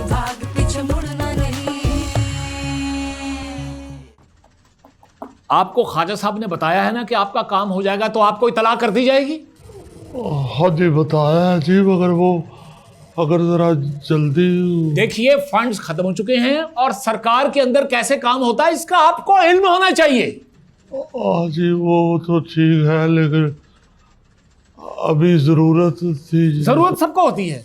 भाग पीछे मुड़ना नहीं। आपको ख्वाजा साहब ने बताया है ना कि आपका काम हो जाएगा तो आपको तलाक कर दी जाएगी? हाँ जी बताया है जी, मगर वो अगर जरा जल्दी। देखिए फंड्स खत्म हो चुके हैं और सरकार के अंदर कैसे काम होता है इसका आपको इल्म होना चाहिए। हाँ जी वो तो ठीक है, लेकिन अभी जरूरत थी। जरूरत सबको होती है।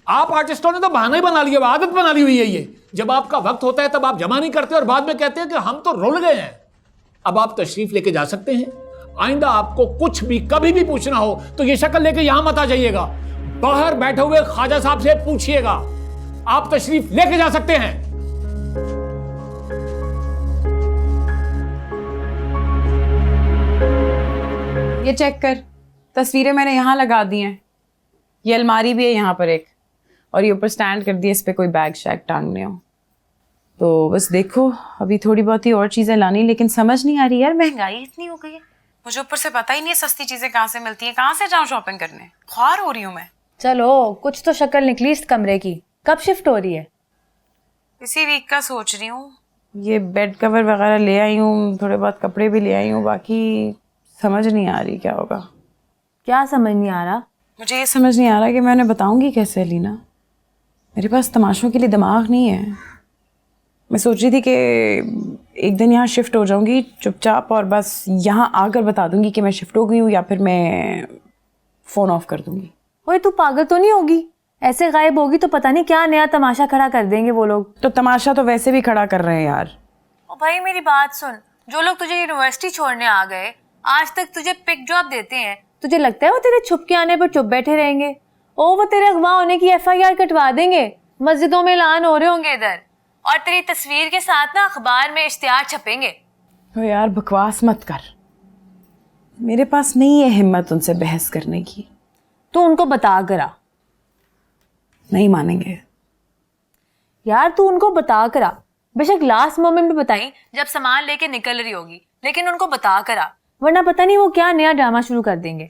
आप आर्टिस्टों ने तो बहाना ही बना लिया, आदत बना ली हुई है ये। जब आपका वक्त होता है तब आप जमा नहीं करते और बाद में कहते हैं कि हम तो रुल गए हैं। अब आप तशरीफ लेके जा सकते हैं। आइंदा आपको कुछ भी कभी भी पूछना हो तो ये शक्ल लेके यहां मत आ जाइएगा, बाहर बैठे हुए ख्वाजा साहब से पूछिएगा। आप तशरीफ लेके जा सकते हैं। ये चेक कर, तस्वीरें मैंने यहाँ लगा दी हैं। ये अलमारी भी है यहाँ पर एक, और ये ऊपर स्टैंड कर दिया, इस पे कोई बैग शैग टांगने हो तो बस देखो। अभी थोड़ी बहुत ही और चीज़ें लानी, लेकिन समझ नहीं आ रही यार, महंगाई इतनी हो गई है। मुझे ऊपर से पता ही नहीं है सस्ती चीज़ें कहाँ से मिलती हैं, कहाँ से जाऊँ शॉपिंग करने। ख्वार हो रही हूँ मैं। चलो कुछ तो शक्ल निकली इस कमरे की। कब शिफ्ट हो रही है? इसी वीक का सोच रही हूँ। ये बेड कवर वगैरह ले आई हूँ, थोड़े बहुत कपड़े भी ले आई हूँ, बाकी समझ नहीं आ रही क्या होगा। क्या समझ नहीं आ रहा? मुझे ये समझ नहीं आ रहा कि मैं उन्हें बताऊंगी कैसे अलीना। मेरे पास तमाशों के लिए दिमाग नहीं है। मैं सोच रही थी कि एक दिन यहाँ शिफ्ट हो जाऊंगी चुपचाप, और बस यहाँ आकर बता दूंगी कि मैं शिफ्ट हो गई हूँ, या फिर मैं फ़ोन ऑफ कर दूंगी। ओए तू पागल तो नहीं होगी? ऐसे गायब होगी तो पता नहीं क्या नया तमाशा खड़ा कर देंगे वो लोग। तो तमाशा तो वैसे भी खड़ा कर रहे हैं यार। ओ भाई मेरी बात सुन, जो लोग तुझे यूनिवर्सिटी छोड़ने आ गए, आज तक तुझे पिक जॉब देते हैं, तुझे लगता है वो तेरे छुप के आने पर चुप बैठे रहेंगे? ओ वो तेरे अगवा होने की FIR कटवा देंगे, मस्जिदों में ऐलान हो रहे होंगे इधर, और तेरी तस्वीर के साथ ना अखबार में इश्तिहार छपेंगे। तो यार बकवास मत कर, मेरे पास नहीं है हिम्मत उनसे बहस करने की। तो उनको बता करा। नहीं मानेंगे यार, तू उनको बता करा। बेशक लास्ट मोमेंट में बताई जब सामान लेके निकल रही होगी, लेकिन उनको बता करा, वरना पता नहीं वो क्या नया ड्रामा शुरू कर देंगे।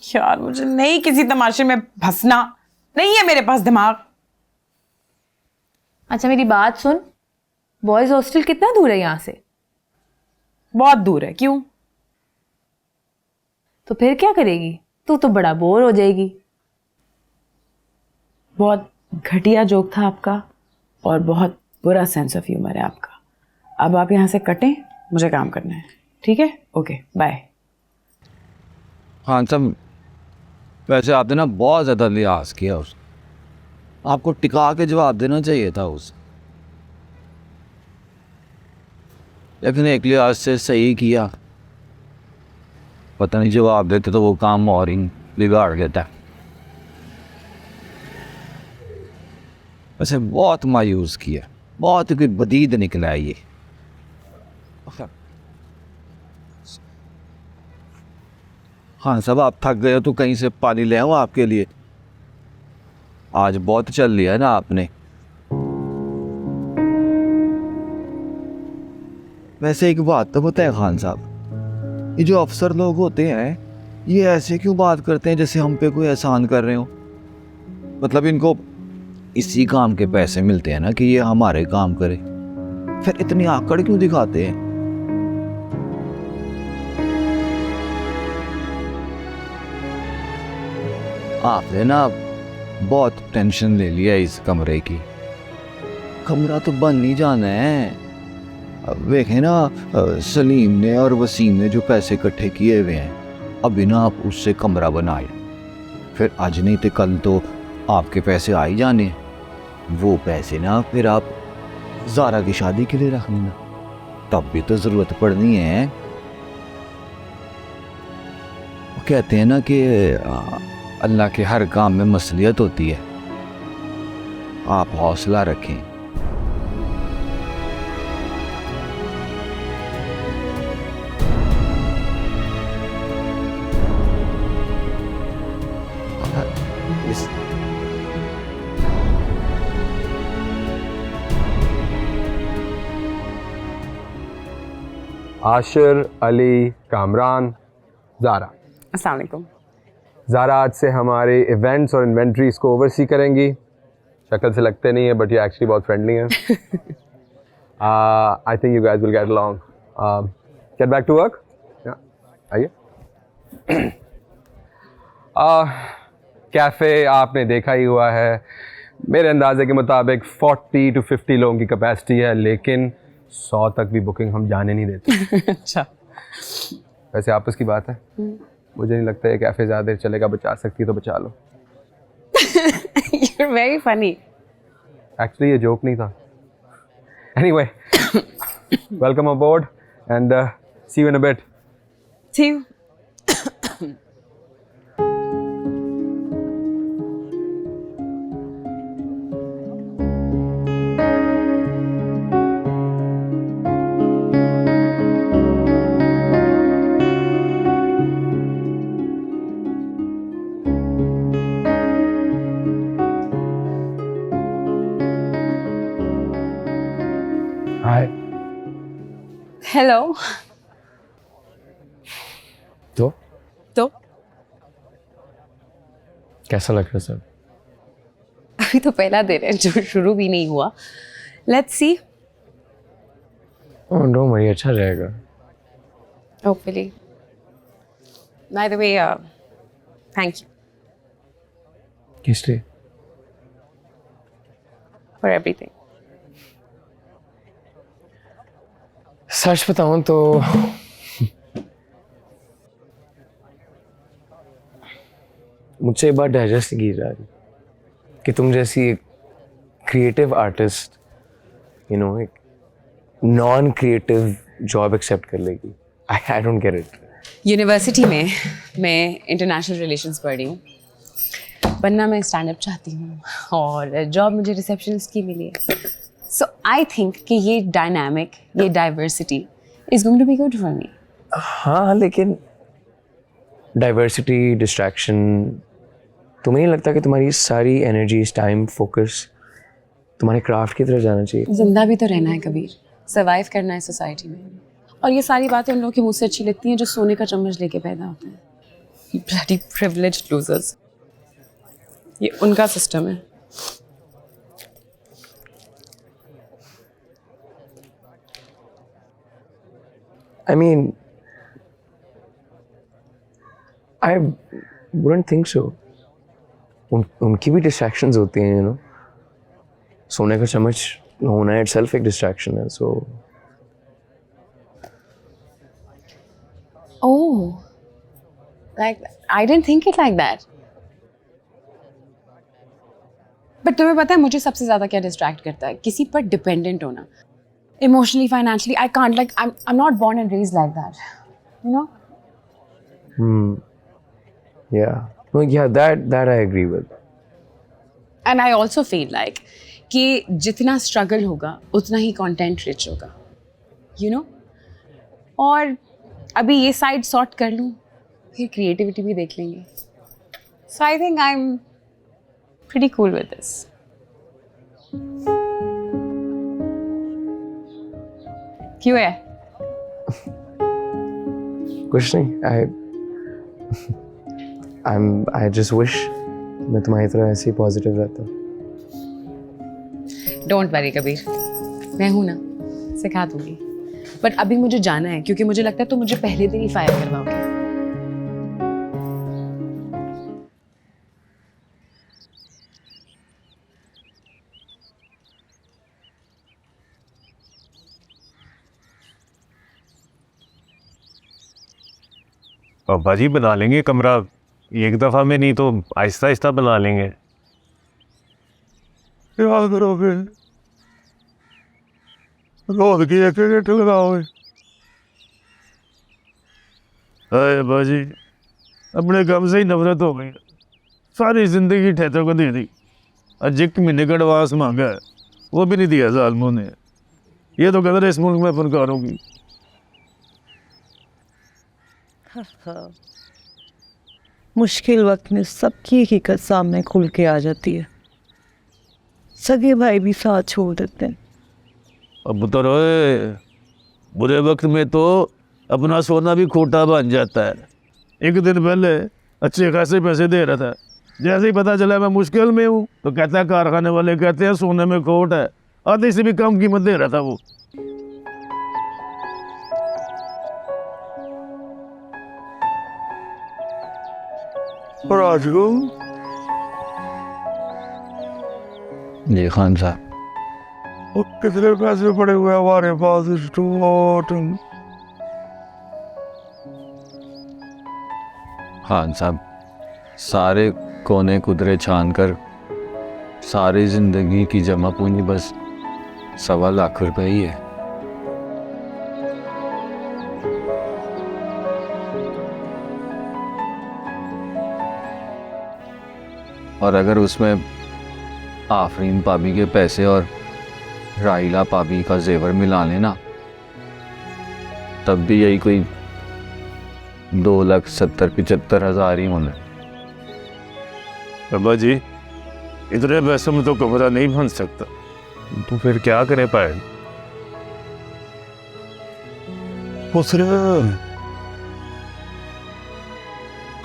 यार मुझे नहीं किसी तमाशे में फंसना, नहीं है मेरे पास दिमाग। अच्छा मेरी बात सुन, बॉयज हॉस्टल कितना दूर है यहाँ से? बहुत दूर है। क्यों? तो फिर क्या करेगी? तू तो बड़ा बोर हो जाएगी। बहुत घटिया जोक था आपका, और बहुत बुरा सेंस ऑफ ह्यूमर है आपका। अब आप यहाँ से कटें, मुझे काम करना है। ठीक है, ओके बाय। हाँ सब, वैसे आपने ना बहुत ज़्यादा लिहाज किया उस, आपको टिका के जवाब देना चाहिए था उस, लेकिन एक लिहाज से सही किया। पता नहीं जवाब देते तो वो काम और ही बिगाड़ देता। वैसे बहुत मायूस किया, बहुत ही बदीद निकला है ये। हाँ सब, आप थक गए हो तो कहीं से पानी ले आओ आपके लिए। आज बहुत चल लिया है ना आपने। वैसे एक बात तो बताए खान साहब, ये जो अफसर लोग होते हैं ये ऐसे क्यों बात करते हैं जैसे हम पे कोई एहसान कर रहे हो? मतलब इनको इसी काम के पैसे मिलते हैं ना कि ये हमारे काम करे, फिर इतनी आकड़ क्यों दिखाते हैं? आपने ना बहुत टेंशन ले लिया इस कमरे की। कमरा तो बन नहीं जाना है। अब देखें ना, सलीम ने और वसीम ने जो पैसे इकट्ठे किए हुए हैं, अभी ना आप उससे कमरा बनाए, फिर आज नहीं तो कल तो आपके पैसे आ ही जाने। वो पैसे ना फिर आप ज़ारा की शादी के लिए रख लेना, तब भी तो ज़रूरत पड़नी है। वो कहते हैं ना कि अल्लाह के हर काम में मसलियत होती है। आप हौसला रखें। आशिर, अली, कामरान, ज़ारा। अस्सलाम वालेकुम। ज़ारा आज से हमारे इवेंट्स और इन्वेंट्रीज को ओवरसी करेंगी। शक्ल से लगते नहीं है, बट ये एक्चुअली बहुत फ्रेंडली हैं. I think you guys will get along. Get back to work. आइए. कैफ़े आपने देखा ही हुआ है. मेरे अंदाजे के मुताबिक 40 to 50 लोगों की कैपेसिटी है, लेकिन 100 तक भी बुकिंग हम जाने नहीं देते. अच्छा. वैसे आपस की बात है. मुझे नहीं लगता ये कैफ़े ज़्यादा देर चलेगा. बचा सकती है तो बचा लो. You're very funny. एक्चुअली ये जोक नहीं था. Anyway, welcome aboard and see you in a bit. See you. Hi. Hello. तो कैसा लग रहा है सर? अभी तो पहला दिन है जो शुरू भी नहीं हुआ. Let's see. ओह नो मरी, अच्छा रहेगा. Hopefully. By the way, thank you किस लिए? for everything. सच बताऊं तो मुझसे ये बात डाइजेस्ट नहीं की जा रही कि तुम जैसी एक क्रिएटिव आर्टिस्ट एक नॉन क्रिएटिव जॉब एक्सेप्ट कर लेगी. I don't get it. University में मैं इंटरनेशनल रिलेशंस पढ़ रही हूँ, बनना मैं स्टैंड अप चाहती हूँ और जॉब मुझे रिसेप्शनिस्ट की मिली है. सो आई थिंक कि ये डायनामिक, ये diversity is going to be good for me. हाँ, लेकिन डाइवर्सिटी, डिस्ट्रैक्शन, तुम्हें नहीं लगता कि तुम्हारी सारी एनर्जी, टाइम, फोकस तुम्हारे क्राफ्ट की तरफ जाना चाहिए? जिंदा भी तो रहना है कबीर, सर्वाइव करना है सोसाइटी में. और ये सारी बातें उन लोगों की मुझसे अच्छी लगती हैं जो सोने का चम्मच लेके पैदा होते हैं. Bloody privileged losers. ये उनका सिस्टम है. I mean, I wouldn't think so. उनकी भी डिस्ट्रैक्शंस होती हैं, सोने का चम्मच होना itself एक डिस्ट्रैक्शन है. So Oh, like I didn't think it like that. But तुम्हें पता है मुझे सबसे ज़्यादा क्या डिस्ट्रैक्ट करता है? किसी पर डिपेंडेंट होना. Emotionally, financially, I can't. Like I'm not born and raised like that. You know? yeah, no, yeah, that I agree with. And I also feel like कि जितना स्ट्रगल होगा उतना ही कंटेंट रिच होगा. You know? और अभी ये side sort कर लूँ, फिर क्रिएटिविटी भी देख लेंगे. So I think I'm pretty cool with this. क्यों है? कुछ नहीं. I just wish मैं तुम्हारी तरह ऐसे ही पॉजिटिव रहता. डोंट वरी कबीर, मैं हूं ना, सिखा दूंगी. बट अभी मुझे जाना है क्योंकि मुझे लगता है तो मुझे पहले दिन ही फायर करवाओगे. पापा जी बना लेंगे कमरा, एक दफ़ा में नहीं तो आहिस्ता आहिस्ता बना लेंगे. क्या करोगे? रोज की एक गेट लगाओगे? अरे बाजी, अपने गम से ही नफरत हो गई. सारी जिंदगी ठहरों को दे दी. आज 1 महीने का एडवांस मांगा है, वो भी नहीं दिया जालमों ने. ये तो कदर इस मुल्क में फनकारों की. मुश्किल वक्त में सबकी हकीकत सामने खुल के आ जाती है. सगे भाई भी साथ छोड़ देते हैं. अब तो रोए, बुरे वक्त में तो अपना सोना भी खोटा बन जाता है. एक दिन पहले अच्छे खासे पैसे दे रहा था, जैसे ही पता चला मैं मुश्किल में हूँ तो कहता है कारखाने वाले कहते हैं सोने में खोट है, आधे से भी कम कीमत दे रहा था वो। और आज को जी खान साहब, वो कितने पैसे पड़े हुए हैं हमारे पास इस टोटल? खान साहब, सारे कोने कुदरे छान कर सारी जिंदगी की जमा पूंजी बस 1.25 लाख रुपए ही है। और अगर उसमें आफरीन पाबी के पैसे और राहिला पाबी का जेवर मिला लेना तब भी यही कोई 2,70,75,000 ही होने। अब्बा जी, इतने पैसों में तो कमरा नहीं बन सकता, तो फिर क्या करे पाए? उसने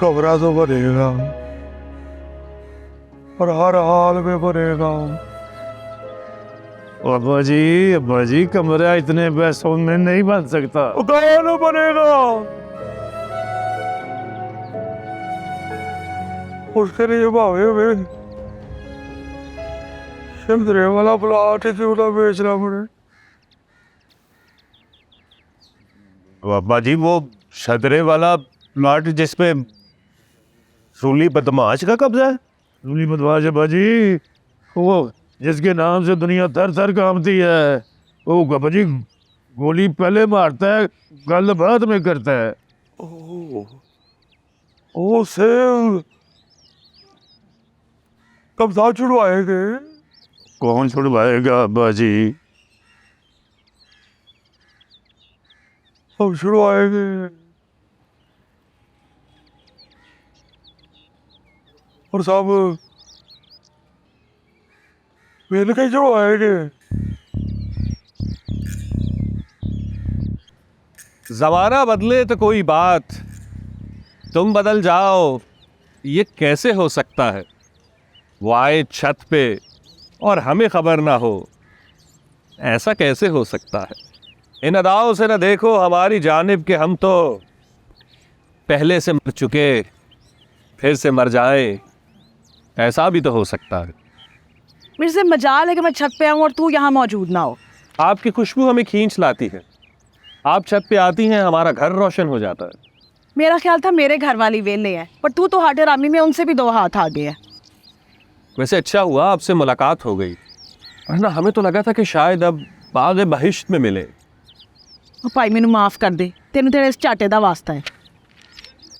कमरा तो बनेगा और हर हाल में बनेगा। अब्बा जी कमरा इतने पैसों में नहीं बन सकता। कौन बनेगा? उसके लिए भावे में सिमदरे वाला प्लाट क्यों ना बेचना पड़े? अब्बा जी, वो शदरे वाला प्लाट जिसपे सूली बदमाश का कब्जा है। सूली बदमाश अब्बा जी, वो जिसके नाम से दुनिया थर थर कांपती है, वो अब्बा जी गोली पहले मारता है, गल बाद में करता है। ओ से कब्जा छुड़वाएंगे? कौन छुड़वाएगा अब्बा जी? हम छुड़वाएंगे। और साहब मैंने कहीं छुड़वाएंगे? जमाना बदले तो कोई बात, तुम बदल जाओ ये कैसे हो सकता है? वो आए छत पे और हमें खबर ना हो, ऐसा कैसे हो सकता है? इन अदाओं से न देखो हमारी जानिब के हम तो पहले से मर चुके फिर से मर जाएं, ऐसा भी तो हो सकता है। मेरे से मजाल है कि मैं छत पे आऊँ और तू यहाँ मौजूद ना हो। आपकी खुशबू हमें खींच लाती है, आप छत पे आती हैं हमारा घर रोशन हो जाता है। मेरा ख्याल था मेरे घर वाली वेले है, पर तू तो हाटे रामी में उनसे भी 2 हाथ आगे है। वैसे अच्छा हुआ आपसे मुलाकात हो गई, वरना हमें तो लगा था कि शायद अब बाग़ बहिश्त में मिले। भाई मैनू माफ कर दे, तेन तेरे इस झाटे दा वास्ता है।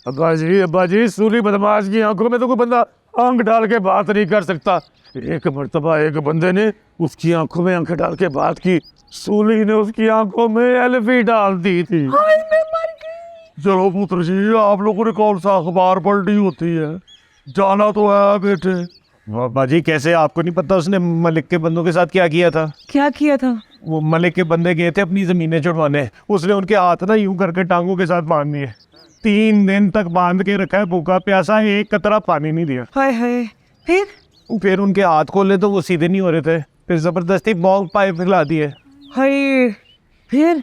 अब्बा जी सूली बदमाश की आंखों में तो कोई बंदा आंख डाल के बात नहीं कर सकता। एक मर्तबा एक बंदे ने उसकी आंखों में आंखें डाल के बात की, सूली ने उसकी आंखों में एल्फी डाल दी थी। चलो पुत्र जी, आप लोगों ने कौन सा अखबार पढ़नी होती है, जाना तो है बेटे। अब्बा जी, कैसे आपको नहीं पता उसने मलिक के बंदों के साथ क्या किया था? क्या किया था? वो मलिक के बंदे गए थे अपनी ज़मीनें छुड़वाने, उसने उनके हाथ ना यूं करके टांगों के साथ बांध दिए। 3 दिन तक बांध के रखा है, भूखा प्यासा, एक कतरा पानी नहीं दिया। हाय हाय। फिर उनके हाथ खोले तो वो सीधे नहीं हो रहे थे, फिर ज़बरदस्ती बॉन्ग पाइप हिला दिए। हाय। फिर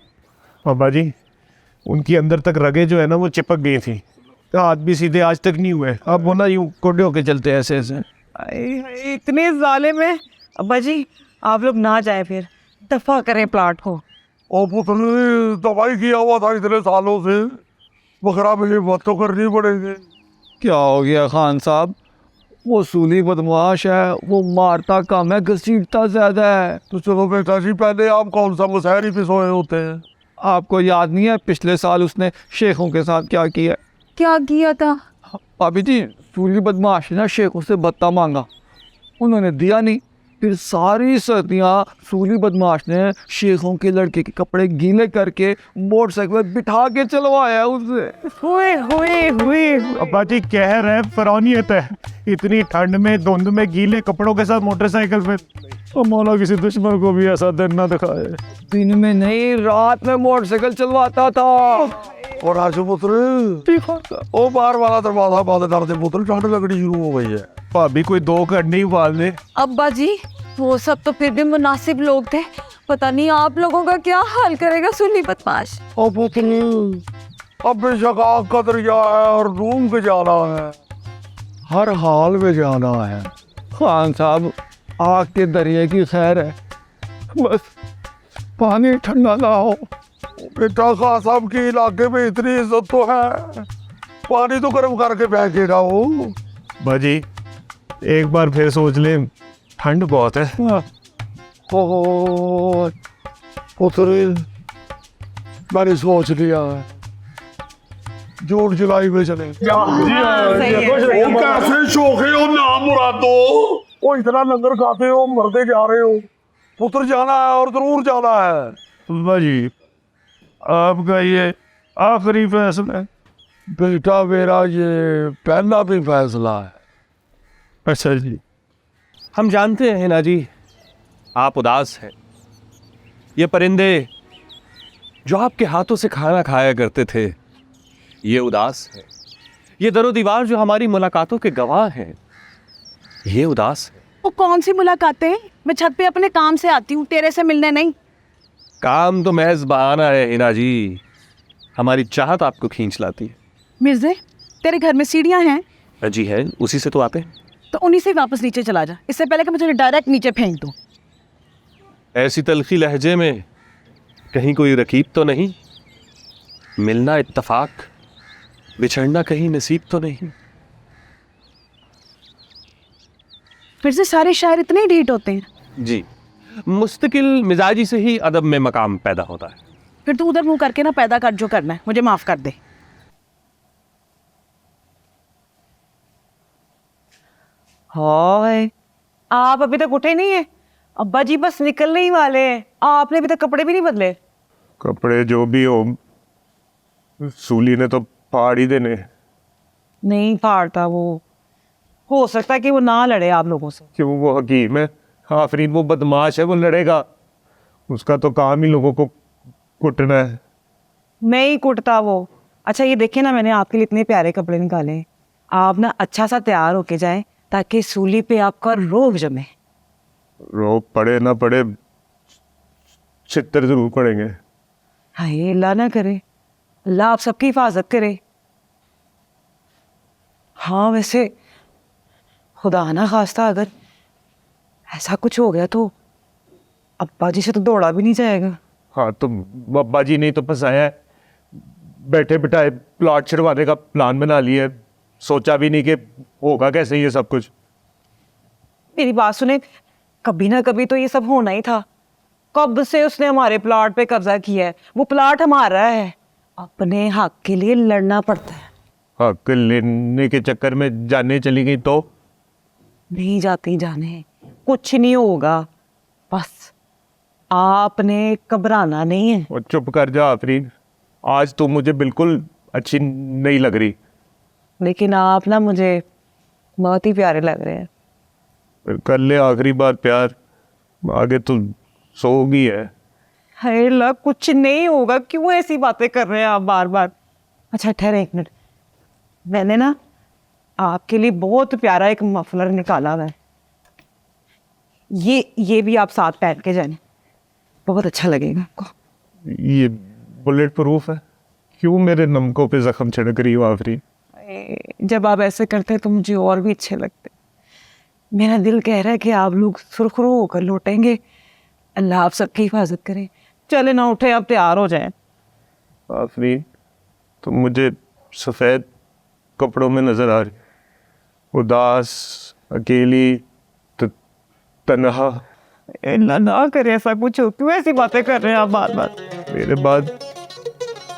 बाबा जी, उनकी अंदर तक रगे जो है ना वो चिपक गई थी, तो हाथ भी सीधे आज तक नहीं हुए। अब वो ना यूं कोडे होके चलते हैं ऐसे ऐसे। इतने जालिम है। अब्बा जी आप लोग ना जाए, फिर दफा करें प्लाट को। और पुत्र ने दवाई किया हुआ था इतने सालों से, बकरा में बात तो करनी पड़ेगी। क्या हो गया खान साहब? वो सूली बदमाश है, वो मारता कम है, घसीटता ज्यादा है। तो चलो बेटा जी, पहले आप कौन सा मुशहरी पे सोए होते हैं? आपको याद नहीं है पिछले साल उसने शेखों के साथ क्या किया? क्या किया था? भाभी जी, सूली बदमाश ने शेखों से भत्ता मांगा, उन्होंने दिया नहीं। फिर सारी सर्दियाँ सूली बदमाश ने शेखों के लड़के के कपड़े गीले करके मोटरसाइकिल पर बिठा के चलवाया उससे। हुए हुए हुए। अब्बा जी कह रहे फरौनियत है, इतनी ठंड में धुंध में गीले कपड़ों के साथ मोटरसाइकिल पे। तो मौला किसी दुश्मन को भी ऐसा दिन ना दिखाए। दिन में नहीं, रात में मोटरसाइकिल चलवाता था। और आज पुत्र ओ बार वाला दरवाजा बंद कर दे पुत्र, ठंड लगनी शुरू हो गई है। भाभी कोई 2 घंटे ही पाल ले। अब्बा जी वो सब तो फिर भी मुनासिब लोग थे, पता नहीं आप लोगों का क्या हाल करेगा सुन्नी बदमाश। ओ पुत्र अब शकाक का दरिया है और डूब के जाना है, हर हाल में जाना है। खान साहब आग के दरिया की खैर है, बस पानी ठंडा ना हो। बेटा खान साहब के इलाके में इतनी इज्जत तो है, पानी तो गर्म करके फेंकेगा वो। बाजी एक बार फिर सोच ले, ठंड बहुत है। ओ पुत्र मैंने सोच लिया है, जून जुलाई में चले। वो कैसे शौक है हो ना मुरादो, वो इतना लंगर खाते हो मरते जा रहे हो। पुत्र जाना है और जरूर जाना है। बाजी आपका ये आखिरी फैसला है? बेटा मेरा ये पहला भी फैसला है। अच्छा जी, हम जानते हैं ना जी आप उदास हैं। ये परिंदे जो आपके हाथों से खाना खाया करते थे ये उदास है। ये दरो दीवार जो हमारी मुलाकातों के गवाह हैं ये उदास है। वो कौन सी मुलाकातें? मैं छत पे अपने काम से आती हूँ, तेरे से मिलने नहीं। काम तो महज बहाना है हिना जी, हमारी चाहत आपको खींच लाती है। मिर्जे तेरे घर में सीढ़ियाँ हैं? जी है, उसी से तो आते हैं। तो उन्हीं से वापस नीचे चला जा, इससे पहले कि मैं तुझे डायरेक्ट नीचे फेंक दूँ। ऐसी तलखी लहजे में कहीं कोई रकीब तो नहीं? मिलना इत्तफाक, बिछड़ना कहीं नसीब तो नहीं? फिर से सारे शायर इतने ही ढीठ होते हैं? जी, मुस्तकिल मिजाजी से ही अदब में मकाम पैदा होता है। फिर तू उधर मुंह करके ना पैदा कर जो करना है, मुझे माफ कर दे। हाय आप अभी तक उठे नहीं है? अब्बा जी बस निकलने ही वाले हैं, आपने अभी तक कपड़े भी नहीं बदले। कपड़े जो भी हो सूली ने तो फाड़ ही देने। नहीं फाड़ता वो, हो सकता है कि वो ना लड़े आप लोगों से। क्यों, वो हकीम है आफरीन, वो बदमाश है, वो लड़ेगा। उसका तो काम ही लोगों को कुटना है। नहीं कुटता वो। अच्छा ये देखिए ना, मैंने आपके लिए इतने प्यारे कपड़े निकाले हैं, आप ना अच्छा सा तैयार होके जाएं ताकि सूली पे आपका रोब जमे। रोब पड़े ना पड़े छितर जरूर पड़ेंगे। हाय अल्लाह ना करे, अल्लाह आप सबकी हिफाजत करे। हाँ वैसे खुदा ना खास्ता अगर ऐसा कुछ हो गया तो अब्बा जी से तो दौड़ा भी नहीं जाएगा। हाँ तो अब्बा जी ने तो फंसाया है, बैठे बिठाए प्लॉट छड़वाने का प्लान बना लिया है, सोचा भी नहीं कि होगा कैसे ये सब कुछ। मेरी बात सुने, कभी ना कभी तो ये सब होना ही था। कब से उसने हमारे प्लाट पे कब्जा किया है, वो प्लाट हमारा है, अपने हक के लिए लड़ना पड़ता है। हक लेने के चक्कर में जाने चली गई तो? नहीं जाती जाने, कुछ नहीं होगा, बस आपने घबराना नहीं है। और चुप कर जा आफरीन, आज तो मुझे बिल्कुल अच्छी नहीं लग रही। लेकिन आप ना मुझे बहुत ही प्यारे लग रहे हैं। कर ले आखिरी बार प्यार, आगे तो सोगी है। हाय अल्लाह कुछ नहीं होगा, क्यों ऐसी बातें कर रहे हैं आप बार बार। अच्छा ठहरे एक मिनट, मैंने ना आपके लिए बहुत प्यारा एक मफलर निकाला हुआ है, ये भी आप साथ पहन के जाने, बहुत अच्छा लगेगा आपको। ये बुलेट प्रूफ है? क्यों मेरे नमकों पे जख्म छिड़क रही हो आफरीन? जब आप ऐसे करते हैं तो मुझे और भी अच्छे लगते। मेरा दिल कह रहा है कि आप लोग सुरखरू होकर लौटेंगे। अल्लाह आप सबकी हिफाजत करे। चले ना उठे, आप तैयार हो जाएं। आफरीन तुम मुझे सफ़ेद कपड़ों में नज़र आ रही, उदास, अकेली, तन्हा। अल्लाह ना करे ऐसा कुछ हो, क्यों ऐसी बातें कर रहे हैं आप बार बार। मेरे बाद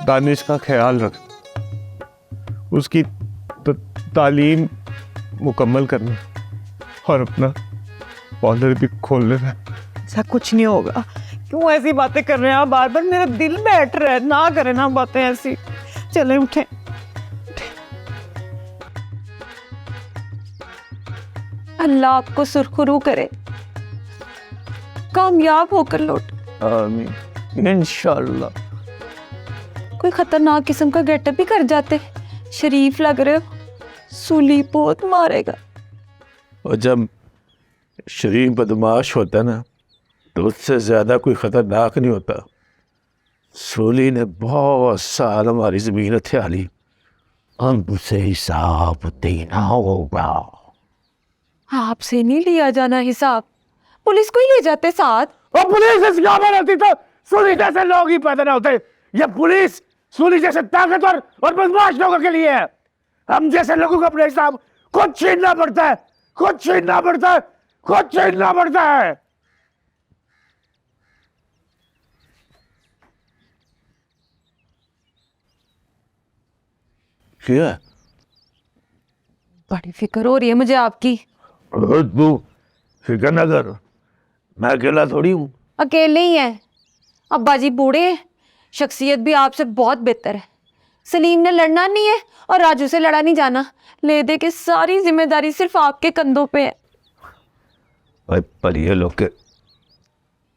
दानिश का ख्याल रख, उसकी तालीम मुकम्मल करना और अपना पार्लर भी खोल लेना। ऐसा कुछ नहीं होगा, क्यों ऐसी बातें कर रहे हैं आप बार बार, मेरा दिल बैठ रहा है। ना करें ना बातें ऐसी, चले उठे। अल्लाह आपको सुरखरू करे, कामयाब होकर लौट। आमीन इंशाअल्लाह। कोई खतरनाक किस्म का गेटअप भी कर जाते। शरीफ लग रहे हो, सूली बहुत मारेगा। और जब शरीफ बदमाश होता ना तो उससे ज़्यादा कोई ख़तरनाक नहीं होता। सूली ने बहुत साल हमारी ज़मीन हथिया ली, हमसे हिसाब देना होगा। आपसे नहीं लिया जाना हिसाब, पुलिस को ही ले जाते साथ। और पुलिस इस गाँव में रहती तो सूली जैसे लोग ही पैदा न होते। ये पुलिस सूली जैसे ताकतवर और बदमाश लोगों के लिए है। हम जैसे लोगों को अपने हिसाब खुद छीनना पड़ता है, खुद छीनना पड़ता है, खुद छीनना पड़ता है। क्या बड़ी फिक्र हो रही है मुझे आपकी। तू फिक्र ना कर, मैं अकेला थोड़ी हूँ। अकेले ही हैं, अब्बा जी बूढ़े हैं, शख्सियत भी आपसे बहुत बेहतर है। सलीम ने लड़ना नहीं है और राजू से लड़ा नहीं जाना। ले दे के सारी जिम्मेदारी सिर्फ आपके कंधों पे है। भाई पर ये लोग के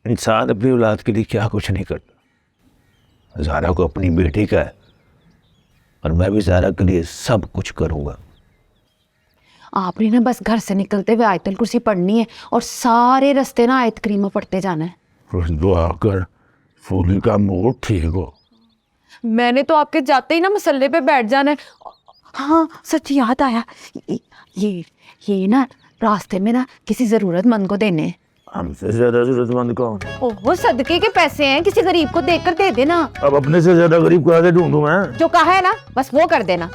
इंसान अपनी औलाद के लिए क्या कुछ नहीं करता। ज़ारा को अपनी बेटी का है और मैं भी ज़ारा के लिए सब कुछ करूँगा। आपने ना बस घर से निकलते हुए आयतुल कुर्सी पढ़नी है और सारे रास्ते ना आयत करीमा पढ़ते जाना है। दुआ कर फूली का मूड ठीक हो। मैंने तो आपके जाते ही ना मसल्ले पे बैठ जाना है। हाँ सच याद आया, ये ना रास्ते में ना किसी ज़रूरतमंद को देने हैं। हमसे ज़्यादा ज़रूरतमंद कौन? ओहो सदके के पैसे हैं, किसी गरीब को देकर दे देना। अब अपने से ज़्यादा गरीब कहाँ से ढूंढूं मैं? जो कहा है ना बस वो कर देना।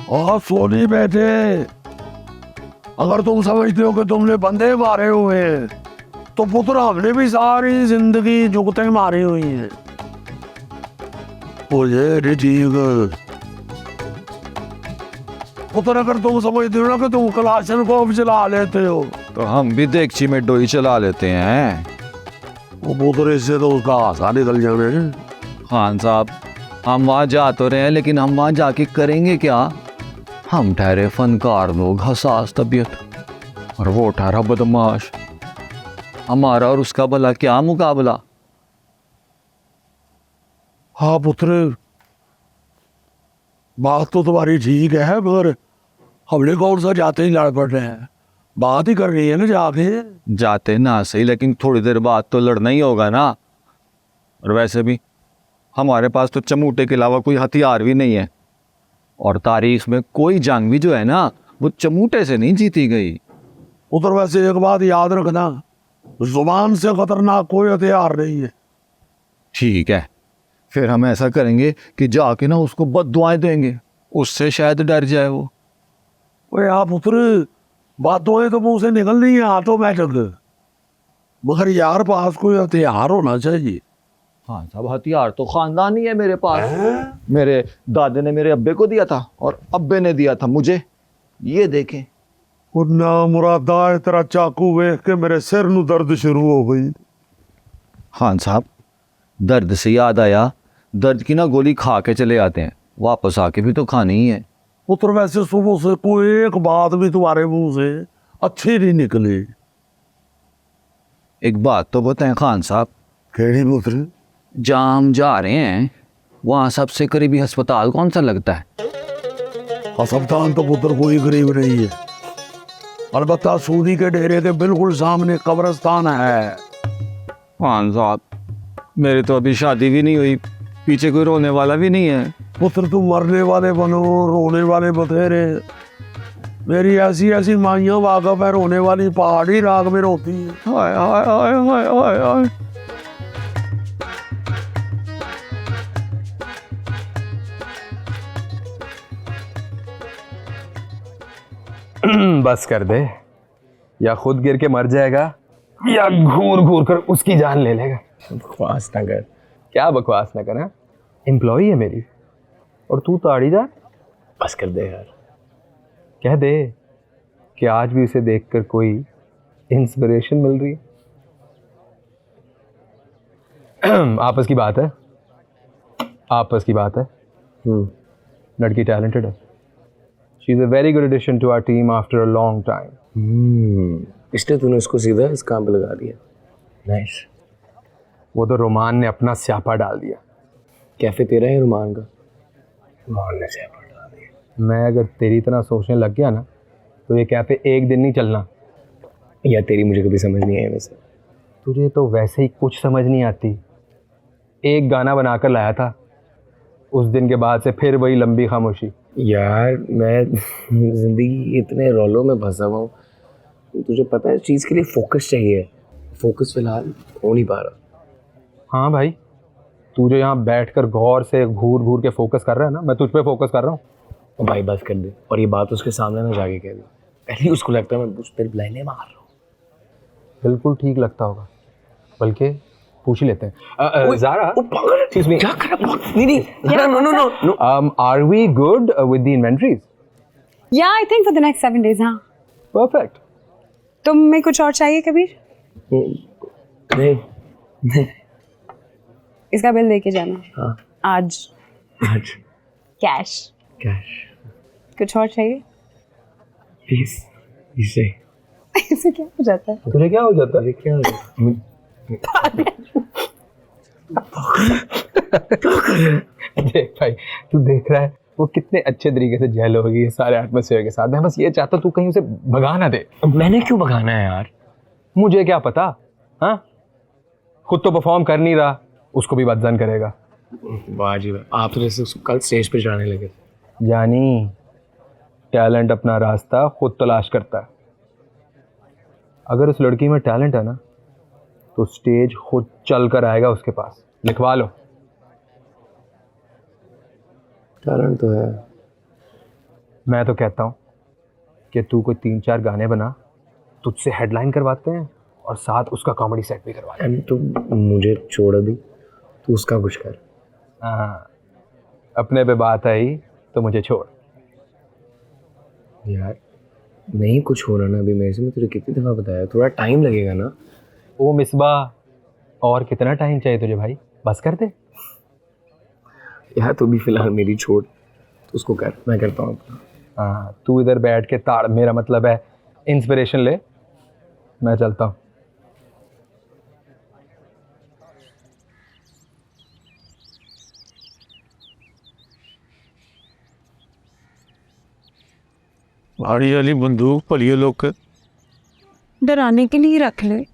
और सोनी बैठे, अगर तुम समझते हो कि तुमने बंदे मारे हुए हैं तो पुत्र हमने भी सारी जिंदगी जुगते मारी हुई हैं। मुझे ठीक पुत्र, अगर तुम समझते हो ना कि तुम कलाशन को भी चला लेते हो तो हम भी देगची में डोई चला लेते हैं। वो पुत्र इससे तो उसका आशा निकल जाने। खान साहब, हम वहाँ जा तो रहे हैं लेकिन हम वहाँ जाके करेंगे क्या? हम ठहरे फनकार लोग, हसास तबीयत, और वो ठहरा बदमाश। हमारा और उसका भला क्या मुकाबला? हाँ पुत्र, बात तो तुम्हारी ठीक है, मगर हमने कौन सा जाते ही लड़ पड़ रहे हैं। बात ही कर रही है ना जाके। जाते ना सही, लेकिन थोड़ी देर बाद तो लड़ना ही होगा ना। और वैसे भी हमारे पास तो चमूटे के अलावा कोई हथियार भी नहीं है, और तारीख में कोई जंग भी जो है ना वो चमूटे से नहीं जीती गई। उधर वैसे एक बात याद रखना, जुबान से खतरनाक कोई हथियार नहीं है। ठीक है, फिर हम ऐसा करेंगे कि जाके ना उसको बद्दुआएं देंगे, उससे शायद डर जाए वो। ओए आप पुत्र, बातों तो मुंह से निकल रही है ऑटोमेटिक, मगर यार पास कोई हथियार होना चाहिए। हाँ साहब, हथियार तो खानदानी है मेरे पास। मेरे दादे ने मेरे अब्बे को दिया था और अब्बे ने दिया था मुझे। ये देखें। ना मुरादा, तेरा चाकू देख के मेरे सिर नू दर्द शुरू हो गई। खान साहब, दर्द से याद आया, दर्द की ना गोली खा के चले आते हैं, वापस आके भी तो खानी ही है। पुत्र वैसे सुबह से कोई एक बात भी तुम्हारे मुंह से अच्छी नहीं निकली। एक बात तो बताएं खान साहब। केड़ी पुत्र? जहाँ हम जा रहे हैं वहाँ सबसे करीबी अस्पताल कौन सा लगता है? अस्पताल तो पुत्र कोई करीब नहीं है, अलबत्ता सूदी के डेरे के बिल्कुल सामने कब्रिस्तान है। खान साहब, मेरी तो अभी शादी भी नहीं हुई, पीछे कोई रोने वाला भी नहीं है। पुत्र तुम मरने वाले बनो, रोने वाले बतेरे। मेरी ऐसी ऐसी माइयाँ वाकफ है, रोने वाली पहाड़ी राग में रोती है। हाय हाय हाय हाय हाय हाय। बस कर दे, या खुद गिर के मर जाएगा या घूर घूर कर उसकी जान ले लेगा। बकवास ना कर। क्या बकवास ना कर? एम्प्लॉई है मेरी और तू ताड़ी जा। बस कर दे यार, कह दे कि आज भी उसे देखकर कोई इंस्पिरेशन मिल रही है। आपस की बात है, आपस की बात है। लड़की टैलेंटेड है। She is a very good addition to our team after a long time. इसलिए तूने उसको सीधा इस काम पे लगा दिया। नाइस। वो तो रोमान ने अपना स्यापा डाल दिया। कैफे तेरा है रोमान का? रोमान ने स्यापा डाल दिया। मैं अगर तेरी तरह सोचने लग गया ना तो ये कैफे एक दिन नहीं चलना। या तेरी मुझे कभी समझ नहीं आई वैसे। तुझे तो वैसे ही कुछ समझ नहीं आती। एक गाना बनाकर लाया था, उस दिन के बाद से फिर वही लंबी खामोशी। यार मैं ज़िंदगी इतने रौलों में फंसा हुआ हूँ, तुझे पता है चीज़ के लिए फोकस चाहिए। फोकस फिलहाल हो नहीं पा रहा। हाँ भाई, तू जो यहाँ बैठकर गौर से घूर घूर के फोकस कर रहा है ना, मैं तुझ पे फोकस कर रहा हूँ। भाई बस कर दे, और ये बात उसके सामने ना जाके कह दे। पहले उसको लगता है मैं उस पर लाइनें मार रहा हूँ। बिल्कुल ठीक लगता होगा, बल्कि पूछ ही लेते हैं। Zaara, excuse me. क्या कर रहा है? नहीं, no. Are we good with the inventories? Yeah, I think for the next 7 days, हाँ. Perfect. तुम्हें कुछ और चाहिए कबीर? नहीं. इसका बिल देके जाना। हाँ. आज. कैश. कुछ और चाहिए? Please. इसे. इसे क्या हो जाता है? तुझे क्या हो जाता है? देख भाई, तू देख रहा है वो कितने अच्छे तरीके से जेल होगी ये सारे एटमॉस्फेयर के साथ। मैं बस ये चाहता तू कहीं उसे भगा ना दे। मैंने क्यों भगाना है यार? मुझे क्या पता? हाँ, खुद तो परफॉर्म कर नहीं रहा, उसको भी बदजन करेगा। वाह जी वाह, आप तो जैसे उसको कल स्टेज पे जाने लगे। जानी, टैलेंट अपना रास्ता खुद तलाश करता है। अगर उस लड़की में टैलेंट है ना तो स्टेज खुद चल कर आएगा उसके पास। लिखवा लो। टैलेंट तो है। मैं तो कहता हूँ कि तू कोई 3-4 गाने बना, तुझसे हेडलाइन करवाते हैं और साथ उसका कॉमेडी सेट भी करवा दे। तू मुझे छोड़ दी, तू उसका कुछ कर। हाँ, अपने पे बात आई तो मुझे छोड़। यार नहीं कुछ हो रहा ना अभी मेरे से। मैं तुझे कितनी दफ़ा बताया, थोड़ा टाइम लगेगा ना। ओ मिसबा, और कितना टाइम चाहिए तुझे भाई? बस कर दे यार। तू भी फिलहाल मेरी छोड़, तो उसको कर, मैं करता हूँ अपना। हाँ, तू इधर बैठ के ताड़, मेरा मतलब है इंस्पिरेशन ले, मैं चलता हूँ। भारी वाली बंदूक पलिए लोग डराने के लिए रख ले।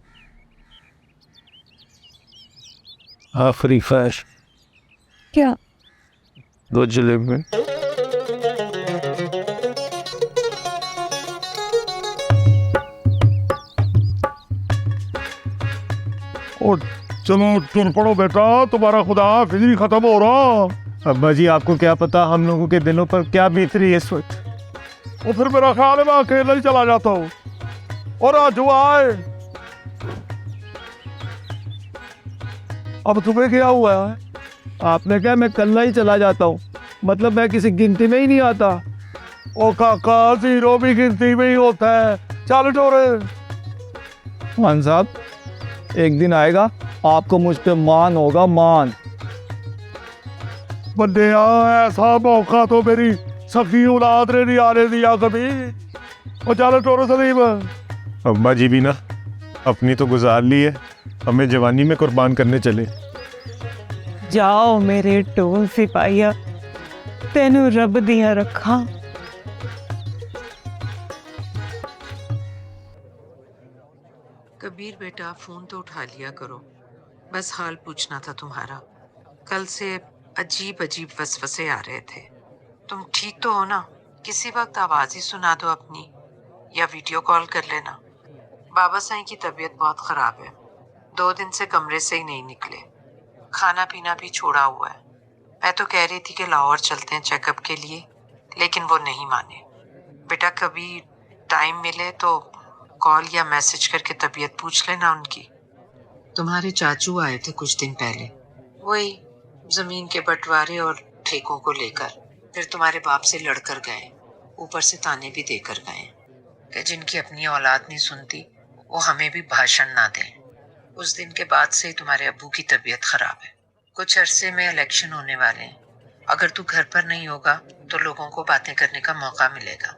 आखिरी ख्वाहिश क्या? 2 जलेबी। और चलो तुम पढ़ो बेटा, तुम्हारा खुदा फिजरी खत्म हो रहा। अब्बा जी, आपको क्या पता हम लोगों के दिलों पर क्या बीत रही है इस वक्त। और फिर मेरा ख्याल है मैं अकेला ही चला जाता हूँ। और आज हुआ है, अब तुम्हें क्या हुआ है? आपने क्या, मैं कल्ला ही चला जाता हूँ, मतलब मैं किसी गिनती में ही नहीं आता। ओ काका, 0 भी गिनती में ही होता है। चल टोरे। मान साहब, एक दिन आएगा आपको मुझ पे मान होगा, मान। बंदे ऐसा मौका तो मेरी सखी औलाद ने नहीं आने दिया कभी। और चल टोरे सलीम। अब्बा जी भी ना अपनी तो गुजार ली है, हमें जवानी में कुर्बान करने चले। जाओ मेरे टोल सिपाहिया, तेनू रब दिया रखा। कबीर बेटा, फोन तो उठा लिया करो, बस हाल पूछना था तुम्हारा। कल से अजीब अजीब वसवसे आ रहे थे। तुम ठीक तो हो ना? किसी वक्त आवाज ही सुना दो अपनी, या वीडियो कॉल कर लेना। बाबा साईं की तबीयत बहुत खराब है, 2 दिन से कमरे से ही नहीं निकले, खाना पीना भी छोड़ा हुआ है। मैं तो कह रही थी कि लाहौर चलते हैं चेकअप के लिए, लेकिन वो नहीं माने। बेटा कभी टाइम मिले तो कॉल या मैसेज करके तबीयत पूछ लेना उनकी। तुम्हारे चाचू आए थे कुछ दिन पहले, वही जमीन के बंटवारे और ठेकों को लेकर। फिर तुम्हारे बाप से लड़कर गए, ऊपर से ताने भी देकर गए कि जिनकी अपनी औलाद नहीं सुनती वो हमें भी भाषण ना दें। उस दिन के बाद से ही तुम्हारे अब्बू की तबीयत खराब है। कुछ अरसे में इलेक्शन होने वाले हैं, अगर तू घर पर नहीं होगा तो लोगों को बातें करने का मौका मिलेगा।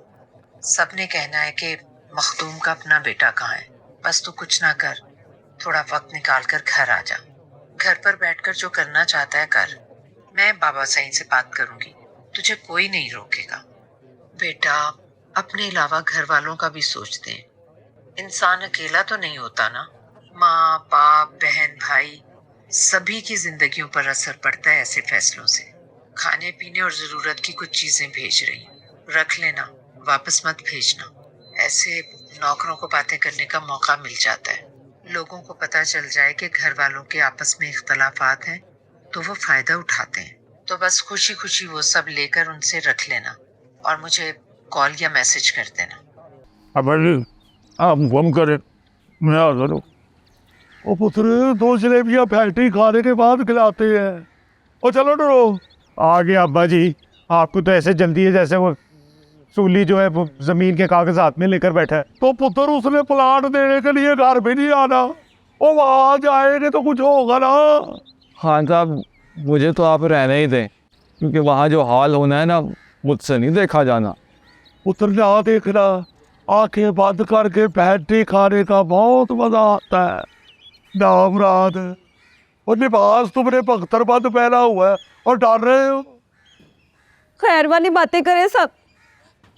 सबने कहना है कि मखदूम का अपना बेटा कहाँ है। बस तू कुछ ना कर, थोड़ा वक्त निकाल कर घर आ जा। घर पर बैठकर जो करना चाहता है कर। मैं बाबा साईं से बात करूंगी, तुझे कोई नहीं रोकेगा। बेटा, अपने अलावा घर वालों का भी सोचते हैं। इंसान अकेला तो नहीं होता ना। माँ बाप बहन भाई सभी की जिंदगियों पर असर पड़ता है ऐसे फैसलों से। खाने पीने और जरूरत की कुछ चीजें भेज रही हूँ, रख लेना, वापस मत भेजना। ऐसे नौकरों को बातें करने का मौका मिल जाता है। लोगों को पता चल जाए कि घर वालों के आपस में इख्तलाफात हैं तो वो फायदा उठाते हैं। तो बस खुशी खुशी वो सब लेकर उनसे रख लेना और मुझे कॉल या मैसेज कर देना। अब्बा जी आप हुक्म करें, मैं हाजिर हूँ। ओ पुत्र, 2 जलेबियाँ फैक्ट्री खाने के बाद खिलाते हैं। ओ चलो डरो। आ गया अब्बा जी। आपको तो ऐसे जल्दी है जैसे वो सूली जो है वो जमीन के कागज हाथ में लेकर बैठा है। तो पुत्र, उसने प्लाट देने के लिए घर भी नहीं आना। ओ वहाँ जाएंगे तो कुछ होगा ना। खान साहब, मुझे तो आप रहने ही दें, क्योंकि वहाँ जो हाल होना है ना, मुझसे नहीं देखा जाना। पुत्र ना देखना, आंखें बंद करके फैक्ट्री खाने का बहुत मजा आता है। नाम रात और लिबास तुमने बख्तरबंद पहना हुआ है और डाल रहे हो। खैर वाली बातें करें सब,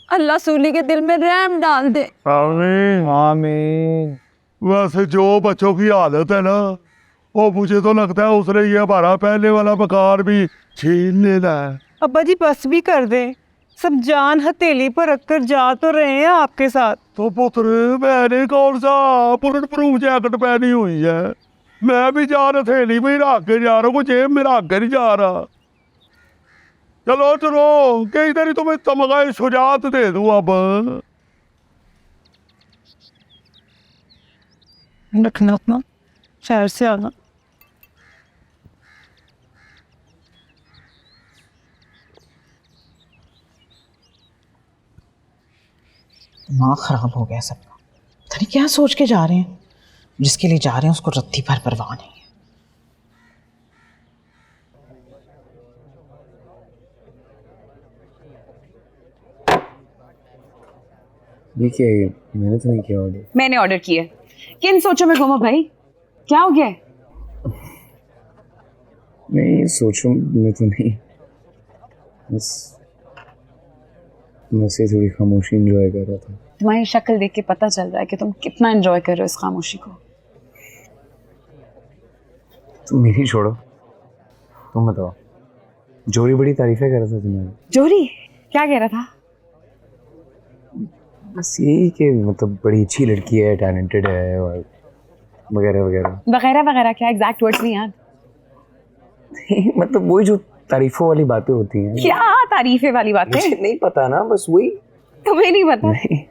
अल्लाह सूली के दिल में रहम डाल दे। आमीन आमीन। वैसे जो बच्चों की हालत है ना, वो मुझे तो लगता है उसने ये हमारा पहले वाला मकान भी छीन लेना है। अब्बा जी बस भी कर दे, सब जान हथेली पर रखकर जा तो रहे हैं आपके साथ। तो पुत्र, मैंने कौन सा बुलेट प्रूफ जैकेट पहनी हुई है? मैं भी जान हथेली में ही रख के जा रहा हूँ, जेब में रख के नहीं जा रहा। चलो चलो, कई देरी तुम्हें तमगा शुजात दे दूँ अब। रखना अपना, शहर से आना। दिमाग खराब हो गया सबका। पता नहीं क्या सोच के जा रहे हैं। जिसके लिए जा रहे हैं उसको रत्ती भर परवाह नहीं है। ये क्या है? मैंने तो नहीं किया ऑर्डर। मैंने ऑर्डर किया। किन सोचो में घूमो भाई, क्या हो गया? नहीं सोचूं मैं तो नहीं, बस मैं से थोड़ी खामोशी एंजॉय कर रहा था। तुम्हारी शक्ल देख के पता चल रहा है कि तुम कितना एंजॉय कर रहे हो इस खामोशी को। तुम मेरी छोड़ो, तुम बताओ। जोरी बड़ी तारीफें कर रहा था तुम्हारी। जोरी क्या कह रहा था? बस यही कि मतलब बड़ी अच्छी लड़की है, टैलेंटेड है और वगैरह वगैरह। वगैरह वगैरह क्या? एग्जैक्ट वर्ड्स नहीं याद। मतलब वही जो तारीफों वाली बातें होती हैं। क्या तारीफें वाली बातें? मुझे नहीं पता ना, बस वही। तुम्हें नहीं पता? नहीं।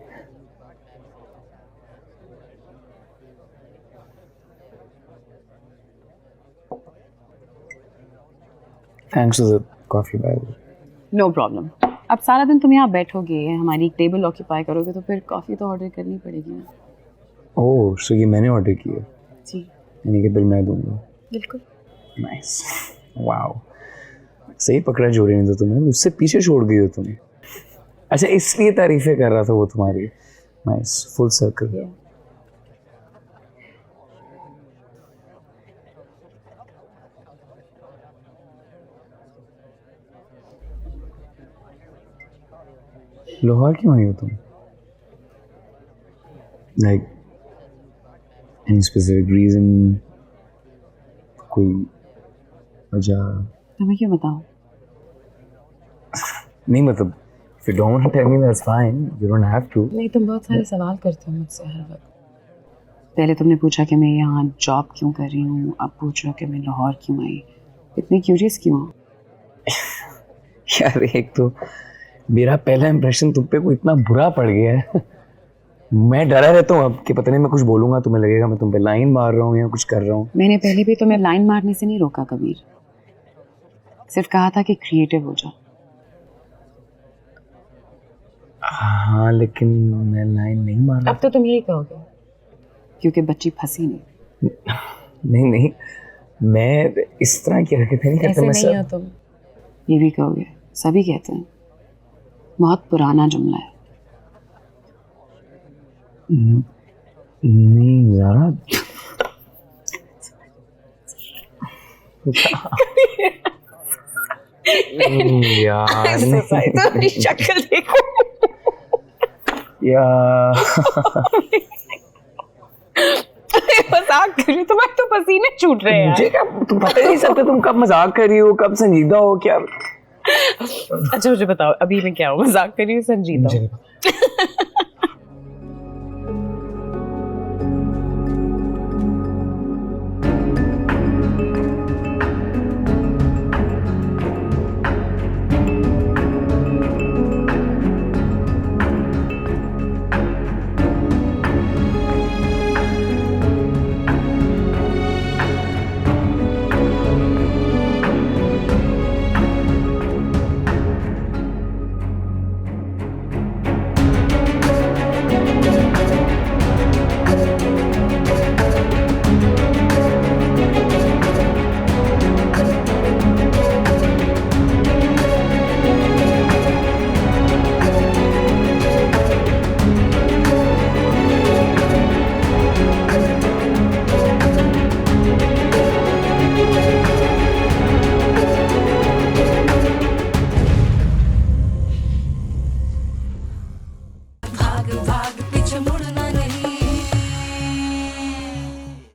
Thanks to the coffee by the way. No problem. अब सारा दिन तुम यहाँ बैठोगे, हमारी टेबल ऑक्यूपाई करोगे, तो फिर कॉफ़ी तो ऑर्डर करनी पड़ेगी ना। ओह, सो ये मैंने ऑर्डर किया? जी। यानी कि बिल मैं दूंगा? बिल्कुल। नाइस, वाओ, सही पकड़ा जोड़ी ने तो तुम्हें, मुझसे पीछे छोड़ गई हो तुम। अच्छा, इसलिए तारीफें कर रहा था वो तुम्हारी। Nice, full circle. लाहौर क्यों आई हो तुम? Like any specific reason? कोई वजह? तुम्हें क्यों बताऊं? नहीं मतलब if you don't tell me that's fine, you don't have to. नहीं, तुम बहुत सारे सवाल करते हो मुझसे हर वक्त। पहले तुमने पूछा कि मैं यहाँ जॉब क्यों कर रही हूँ, अब पूछ रहे हो कि मैं लाहौर क्यों आई। इतनी क्यूरियस क्यों हो? यार एक तो मेरा पहला इंप्रेशन तुम पे को इतना बुरा पड़ गया है। मैं डरा रहता हूँ अब कि पता नहीं मैं कुछ बोलूंगा तुम्हें लगेगा मैं तुम पे लाइन मार रहा हूँ या कुछ कर रहा हूँ। मैंने पहले भी तुम्हें लाइन मारने से नहीं रोका कबीर, सिर्फ कहा था कि क्रिएटिव हो जाओ। हाँ लेकिन मैं लाइन नहीं मार रहा। अब तो तुम यही कहोगे क्योंकि बच्ची फंसी नहीं। नहीं मैं इस तरह की हरकतें नहीं करता। ऐसे नहीं हो तुम, ये भी कहोगे, सभी कहते हैं। बहुत पुराना जुमला है। नहीं यार, यार तुम्हारी शक्ल देखो यार मजाक कर रही हूँ, तुम्हारे तो पसीने छूट रहे हैं मुझे क्या, तुम पता ही नहीं सकते तुम कब मजाक कर रही हो कब संजीदा हो क्या। अच्छा मुझे बताओ अभी मैं क्या हूँ, मजाक कर रही हूँ संजीदा हूँ? भाग भाग